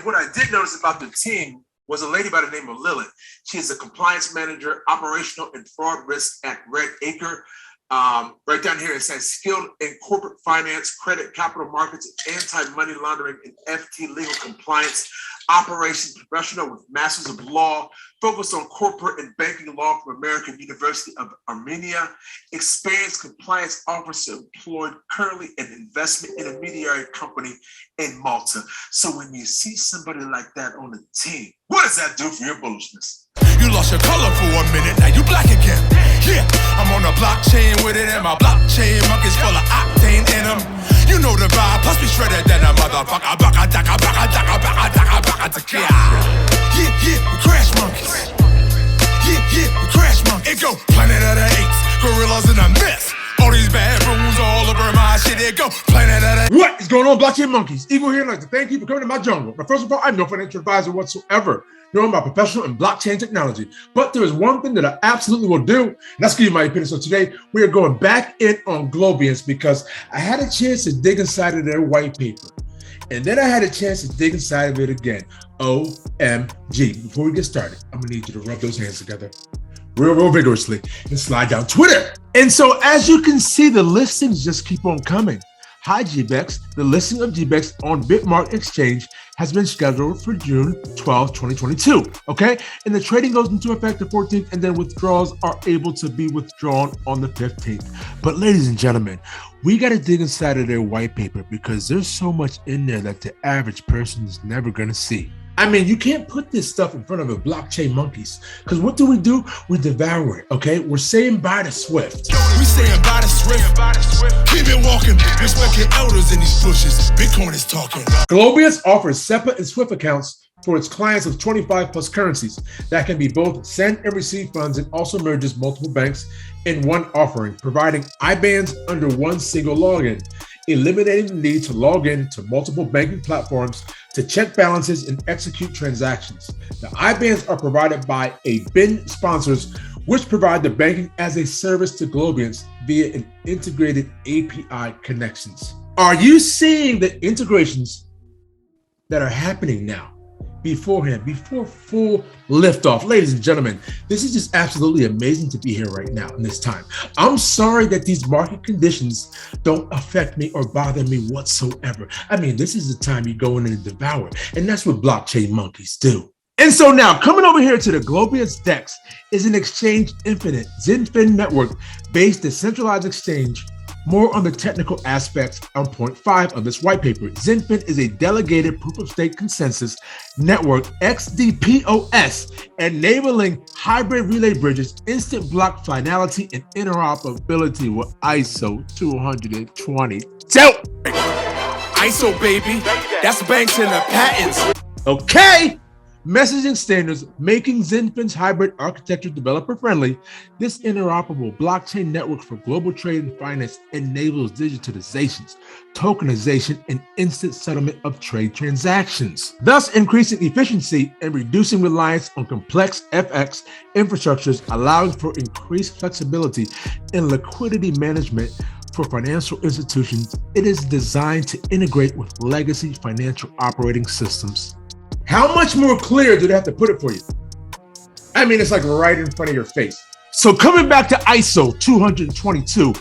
what I did notice about the team was a lady by the name of Lilith. She is a compliance manager, operational and fraud risk at Red Acre. Right down here, it says skilled in corporate finance, credit, capital markets, anti-money laundering, and FT legal compliance, operations professional with masters of law, focused on corporate and banking law from American University of Armenia, experienced compliance officer employed currently an investment intermediary company in Malta. So when you see somebody like that on the team, what does that do for your bullishness? You lost your color for a minute, now you black again. Yeah, I'm on a blockchain with it, and my blockchain Monkeyz full of octane in them. You know the vibe, plus we shredded than a motherfucker. Yeah, we crash monkeys. Yeah, we crash monkeys. It go Planet of the Apes, gorillas in a mess. All these bad rules all over my shit. It go Planet of the... What is going on, Blockchain Monkeyz? Eagle here, I'd like to thank you for coming to my jungle. But first of all, I'm no financial advisor whatsoever. No, I'm a professional in blockchain technology. But there is one thing that I absolutely will do, and that's give you my opinion. So today, we are going back in on Globiance because I had a chance to dig inside of their white paper. And then I had a chance to dig inside of it again. OMG. Before we get started, I'm gonna need you to rub those hands together real vigorously and slide down Twitter. And so as you can see, the listings just keep on coming. Hi Gbex, the listing of Gbex on Blockchain Exchange has been scheduled for June 12, 2022, okay? And the trading goes into effect the 14th, and then withdrawals are able to be withdrawn on the 15th. But ladies and gentlemen, we gotta dig inside of their white paper because there's so much in there that the average person is never gonna see. I mean, you can't put this stuff in front of a Blockchain Monkeyz because what do? We devour it, okay? We're saying bye to Swift. We saying bye to Swift. Keep it walking. Respecting elders in these bushes. Bitcoin is talking. Globius offers SEPA and Swift accounts for its clients of 25 plus currencies that can be both send and receive funds, and also merges multiple banks in one offering, providing IBANs under one single login, eliminating the need to log in to multiple banking platforms to check balances and execute transactions. The IBANs are provided by IBAN sponsors, which provide the banking as a service to Globiance via an integrated API connections. Are you seeing the integrations that are happening now? Before full liftoff. Ladies and gentlemen, this is just absolutely amazing to be here right now in this time. I'm sorry that these market conditions don't affect me or bother me whatsoever. I mean, this is the time you go in and devour, and that's what Blockchain Monkeyz do. And so now, coming over here to the Globiance Gbex is an exchange infinite ZenFin network-based decentralized exchange. More on the technical aspects on point 5 of this white paper. ZenFin is a delegated proof-of-stake consensus network, XDPoS, enabling hybrid relay bridges, instant block finality, and interoperability with ISO 222. ISO, baby. That's banks and the patents. Okay. Messaging standards, making ZenFin's hybrid architecture developer-friendly. This interoperable blockchain network for global trade and finance enables digitalizations, tokenization, and instant settlement of trade transactions, thus increasing efficiency and reducing reliance on complex FX infrastructures, allowing for increased flexibility in liquidity management for financial institutions. It is designed to integrate with legacy financial operating systems. How much more clear do they have to put it for you? I mean, it's like right in front of your face. So coming back to ISO 222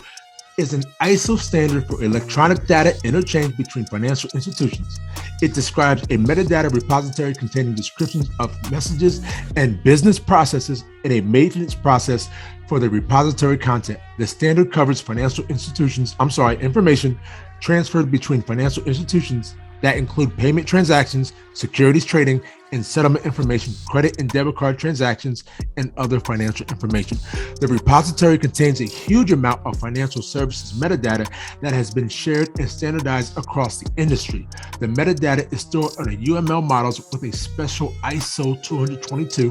is an ISO standard for electronic data interchange between financial institutions. It describes a metadata repository containing descriptions of messages and business processes and a maintenance process for the repository content. The standard covers information transferred between financial institutions that include payment transactions, securities trading, and settlement information, credit and debit card transactions, and other financial information. The repository contains a huge amount of financial services metadata that has been shared and standardized across the industry. The metadata is stored on a UML models with a special ISO 222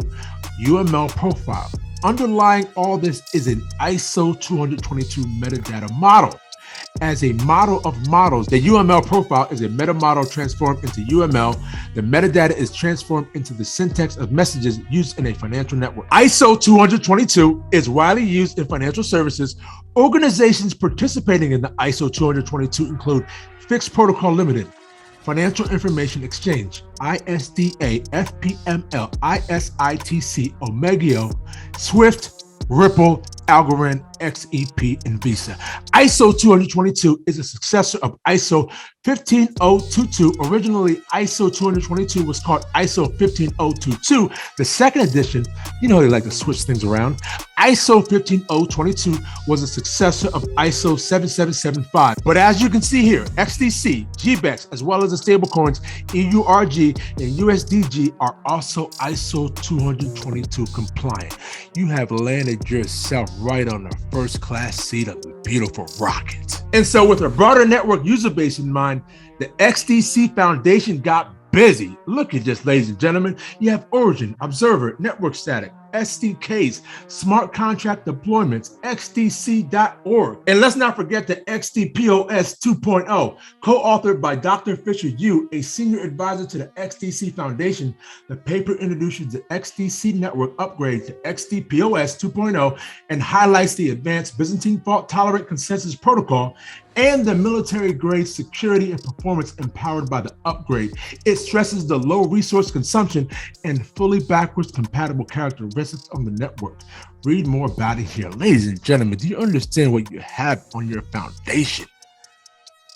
UML profile. Underlying all this is an ISO 222 metadata model. As a model of models, the UML profile is a meta model transformed into UML. The metadata is transformed into the syntax of messages used in a financial network. ISO 222 is widely used in financial services. Organizations participating in the ISO 222 include Fixed Protocol Limited, Financial Information Exchange, ISDA, FPML, ISITC, Omegio, Swift, Ripple, Algorand, XEP, and Visa. ISO 222 is a successor of ISO 15022. Originally, ISO 222 was called ISO 15022. The second edition, you know they like to switch things around. ISO 15022 was a successor of ISO 7775. But as you can see here, XDC, Gbex, as well as the stablecoins EURG and USDG are also ISO 222 compliant. You have landed yourself right on the first class seat of the beautiful rocket. And so with a broader network user base in mind, the XDC Foundation got busy. Look at this, ladies and gentlemen. You have Origin, Observer, Network Static, SDKs, smart contract deployments, xdc.org. And let's not forget the XDPOS 2.0, co-authored by Dr. Fisher Yu, a senior advisor to the XDC Foundation. The paper introduces the XDC network upgrade to XDPOS 2.0 and highlights the advanced Byzantine fault-tolerant consensus protocol and the military-grade security and performance empowered by the upgrade. It stresses the low resource consumption and fully backwards compatible characteristics on the network. Read more about it here. Ladies and gentlemen, do you understand what you have on your foundation?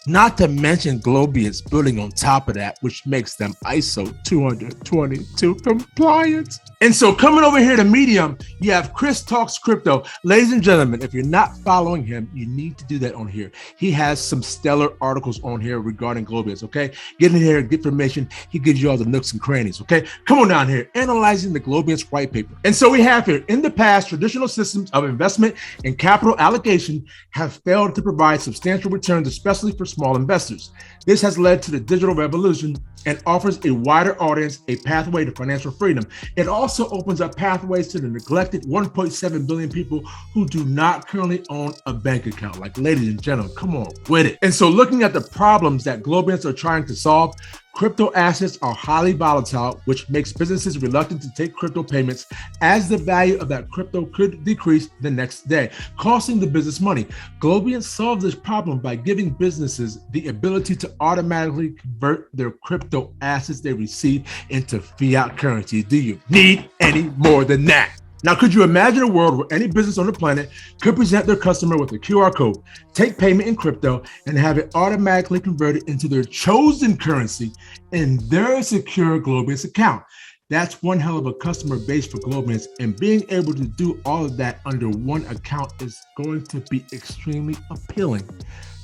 Not to mention Globiance building on top of that, which makes them ISO 222 compliant. And so coming over here to Medium, you have Chris Talks Crypto. Ladies and gentlemen, if you're not following him, you need to do that on here. He has some stellar articles on here regarding Globiance, okay? Get in here, get information. He gives you all the nooks and crannies, okay? Come on down here, analyzing the Globiance Whitepaper. And so we have here, in the past, traditional systems of investment and capital allocation have failed to provide substantial returns, especially for small investors. This has led to the digital revolution and offers a wider audience a pathway to financial freedom. It also opens up pathways to the neglected 1.7 billion people who do not currently own a bank account. Like, ladies and gentlemen, come on with it. And so looking at the problems that Globiance are trying to solve, crypto assets are highly volatile, which makes businesses reluctant to take crypto payments as the value of that crypto could decrease the next day, costing the business money. Globiance solves this problem by giving businesses the ability to automatically convert their crypto assets they receive into fiat currency. Do you need any more than that? Now, could you imagine a world where any business on the planet could present their customer with a QR code, take payment in crypto, and have it automatically converted into their chosen currency in their secure Globiance account? That's one hell of a customer base for Globiance, and being able to do all of that under one account is going to be extremely appealing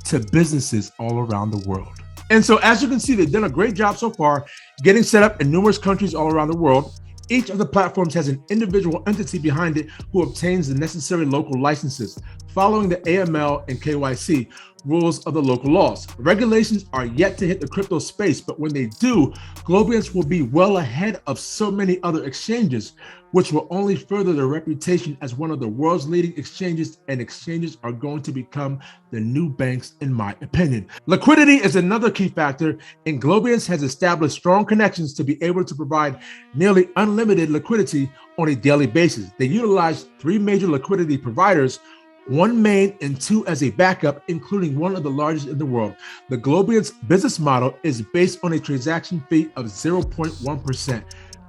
to businesses all around the world. And so, as you can see, they've done a great job so far getting set up in numerous countries all around the world. Each of the platforms has an individual entity behind it who obtains the necessary local licenses, following the AML and KYC rules of the local laws. Regulations are yet to hit the crypto space, but when they do, Globiance will be well ahead of so many other exchanges, which will only further their reputation as one of the world's leading exchanges, and exchanges are going to become the new banks, in my opinion. Liquidity is another key factor, and Globiance has established strong connections to be able to provide nearly unlimited liquidity on a daily basis. They utilize 3 major liquidity providers, 1 main and 2 as a backup, including one of the largest in the world. The Globiance business model is based on a transaction fee of 0.1%.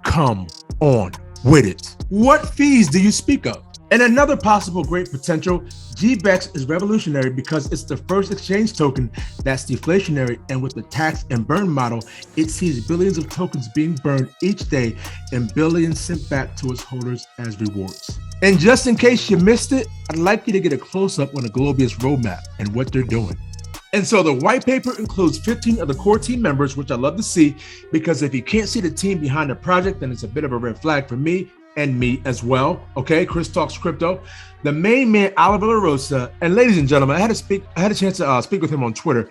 Come on with it. What fees do you speak of? And another possible great potential, Gbex is revolutionary because it's the first exchange token that's deflationary, and with the tax and burn model, it sees billions of tokens being burned each day and billions sent back to its holders as rewards. And just in case you missed it, I'd like you to get a close-up on the Globiance roadmap and what they're doing. And so the white paper includes 15 of the core team members, which I love to see, because if you can't see the team behind the project, then it's a bit of a red flag for me and me as well. Okay, Chris Talks Crypto. The main man, Oliver LaRosa, and ladies and gentlemen, I had a chance to speak with him on Twitter.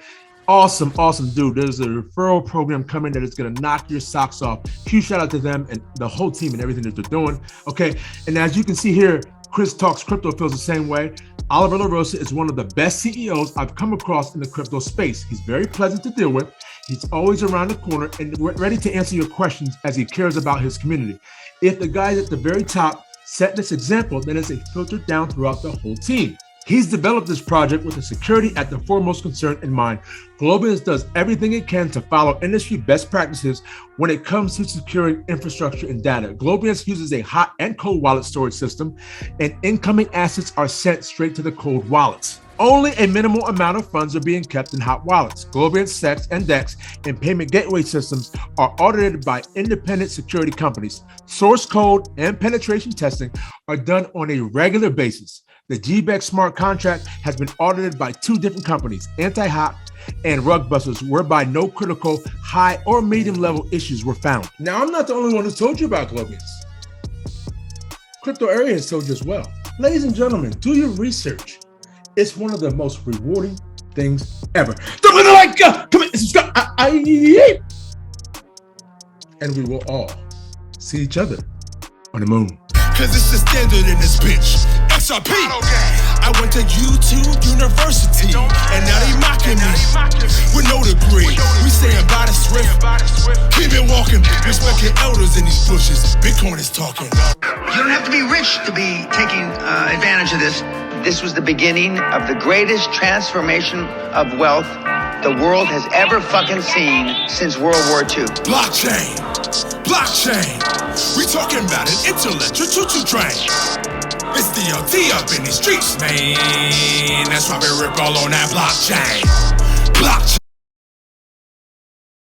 Awesome dude. There's a referral program coming that is going to knock your socks off. Huge shout out to them and the whole team and everything that they're doing. Okay, and as you can see here, Chris Talks Crypto feels the same way. Oliver LaRosa is one of the best CEOs I've come across in the crypto space. He's very pleasant to deal with. He's always around the corner and ready to answer your questions as he cares about his community. If the guys at the very top set this example, then it's a filtered down throughout the whole team. He's developed this project with the security at the foremost concern in mind. Globiance does everything it can to follow industry best practices when it comes to securing infrastructure and data. Globiance uses a hot and cold wallet storage system, and incoming assets are sent straight to the cold wallets. Only a minimal amount of funds are being kept in hot wallets. Globiance SEX and DEX and payment gateway systems are audited by independent security companies. Source code and penetration testing are done on a regular basis. The Gbex smart contract has been audited by 2 different companies, Anti-Hop and Rugbusters, whereby no critical high or medium level issues were found. Now, I'm not the only one who's told you about Globiance. Crypto Area has told you as well. Ladies and gentlemen, do your research. It's one of the most rewarding things ever. Don't forget to like, comment, and subscribe. And we will all see each other on the moon. Cause it's the standard in this bitch. XRP. I went to YouTube University, and now they mocking me with no degree. We saying by the swift, keep it walking. Respecting elders in these bushes. Bitcoin is talking. You don't have to be rich to be taking advantage of this. This was the beginning of the greatest transformation of wealth the world has ever fucking seen since World War II. Blockchain. We talking about an intellectual choo-choo train. It's DLT up in these streets, man. That's why we rip all on that blockchain.